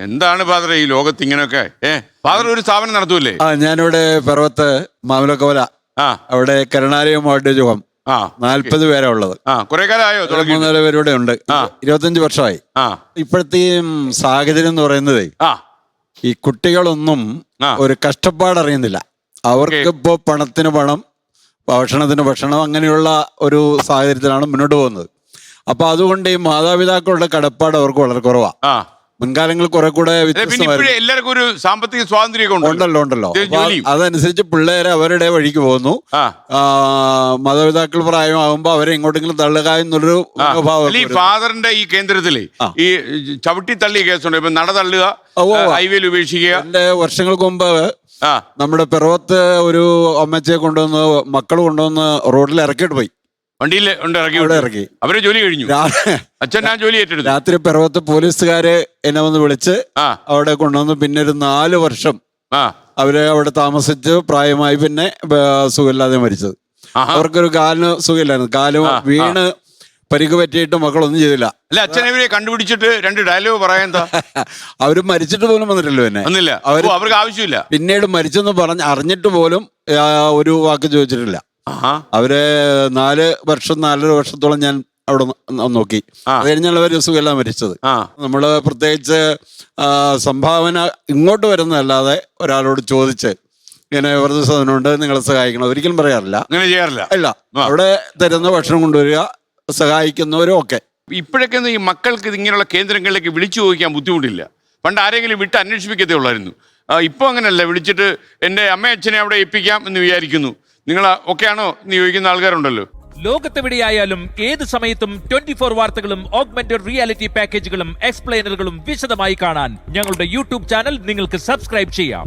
എന്താണ് ഫാദർ ഈ ലോകത്ത് ഇങ്ങനെയൊക്കെ? ഫാദർ ഒരു സ്ഥാപനം നടത്തൂല്ലേ? ഞാനിവിടെ പിറവത്ത് മാമലക്കോല അവിടെ കരുണാലയമായിട്ട് യുഗം 40 പേരാ ഉള്ളത്. കുറെ കാലമായോ? 3 പേരുടെ ഉണ്ട്. 25 വർഷമായി. ഇപ്പോഴത്തെ സാഹചര്യം എന്ന് പറയുന്നത് ഈ കുട്ടികളൊന്നും ഒരു കഷ്ടപ്പാട് അറിയുന്നില്ല. അവർക്ക് ഇപ്പോ പണത്തിന് പണം, ഭക്ഷണത്തിന് ഭക്ഷണം, അങ്ങനെയുള്ള ഒരു സാഹചര്യത്തിലാണ് മുന്നോട്ട് പോകുന്നത്. അപ്പൊ അതുകൊണ്ട് ഈ മാതാപിതാക്കളുടെ കടപ്പാട് അവർക്ക് വളരെ കുറവാ. മുൻകാലങ്ങളിൽ കുറെ കൂടെ എല്ലാവർക്കും ഒരു സാമ്പത്തിക സ്വാതന്ത്ര്യമൊക്കെ ഉണ്ടല്ലോ. അതനുസരിച്ച് പിള്ളേരെ അവരുടെ വഴിക്ക് പോകുന്നു. മാതാപിതാക്കൾ പ്രായമാകുമ്പോ അവരെ എങ്ങോട്ടെങ്കിലും തള്ളുക എന്നുള്ളൊരു ഈ ഫാദറിന്റെ ഈ കേന്ദ്രത്തിലെ ഈ ചവിട്ടി തള്ളിയ കേസുണ്ട്. ഇപ്പൊ നട തള്ളുക, ഹൈവേയിൽ ഉപേക്ഷിക്കുക. എന്റെ വർഷങ്ങൾക്ക് മുമ്പ് നമ്മുടെ പിറവത്ത് ഒരു അമ്മച്ചയെ കൊണ്ടുവന്ന് മക്കൾ കൊണ്ടുവന്ന് റോഡിൽ ഇറക്കിയിട്ട് പോയി. വണ്ടിയിൽ ഇറക്കി അവര് ജോലി കഴിഞ്ഞു. അച്ഛൻ ആ ജോലി ഏറ്റെടുത്തു. രാത്രി പിറവത്ത് പോലീസുകാര് എന്നെ വന്ന് വിളിച്ച് അവിടെ കൊണ്ടുവന്ന് പിന്നെ ഒരു 4 വർഷം അവര് അവിടെ താമസിച്ച് പ്രായമായി പിന്നെ സുഖമില്ലാതെ മരിച്ചത്. അവർക്കൊരു കാലിന് സുഖമില്ലായിരുന്നു. കാല് വീണ് പരിക്ക് പറ്റിയിട്ട് മക്കളൊന്നും ചെയ്തില്ല. അല്ല, അച്ഛനെ കണ്ടുപിടിച്ചിട്ട് 2 ഡയലോഗ് പറയാൻ അവര് മരിച്ചിട്ട് പോലും വന്നിട്ടില്ലോ എന്നെ. അവർക്ക് ആവശ്യമില്ല. പിന്നീട് മരിച്ചെന്ന് അറിഞ്ഞിട്ട് പോലും ഒരു വാക്ക് ചോദിച്ചിട്ടില്ല. അവര് 4.5 വർഷത്തോളം ഞാൻ അവിടെ നോക്കി. അത് കഴിഞ്ഞാൽ അവര് സുഖമെല്ലാം മരിച്ചത്. നമ്മള് പ്രത്യേകിച്ച് സംഭാവന ഇങ്ങോട്ട് വരുന്നതല്ലാതെ ഒരാളോട് ചോദിച്ച് ഇങ്ങനെ വൃദ്ധസദനമുണ്ട്, നിങ്ങളെ സഹായിക്കണം, ഒരിക്കലും പറയാറില്ല. ഇല്ല, അവിടെ തരുന്ന ഭക്ഷണം കൊണ്ടുവരിക, സഹായിക്കുന്നവരും ഒക്കെ. ഇപ്പോഴൊക്കെ ഈ മക്കൾക്ക് ഇങ്ങനെയുള്ള കേന്ദ്രങ്ങളിലേക്ക് വിളിച്ചു ചോദിക്കാൻ ബുദ്ധിമുട്ടില്ല. പണ്ട് ആരെങ്കിലും വിട്ട് അന്വേഷിപ്പിക്കത്തേ ഉള്ളായിരുന്നു. ഇപ്പൊ അങ്ങനെയല്ല. വിളിച്ചിട്ട് എൻ്റെ അമ്മ അച്ഛനെ അവിടെ ഏൽപ്പിക്കാം എന്ന് വിചാരിക്കുന്നു. നിങ്ങൾ ഒക്കെയാണോ എന്ന് ചോദിക്കുന്ന ആൾക്കാരുണ്ടല്ലോ. ലോകത്തെവിടെയായാലും ഏത് സമയത്തും 24 വാർത്തകളും ഓഗ്മെന്റഡ് റിയാലിറ്റി പാക്കേജുകളും എക്സ്പ്ലെയിനറുകളും വിശദമായി കാണാൻ ഞങ്ങളുടെ യൂട്യൂബ് ചാനൽ നിങ്ങൾക്ക് സബ്സ്ക്രൈബ് ചെയ്യാം.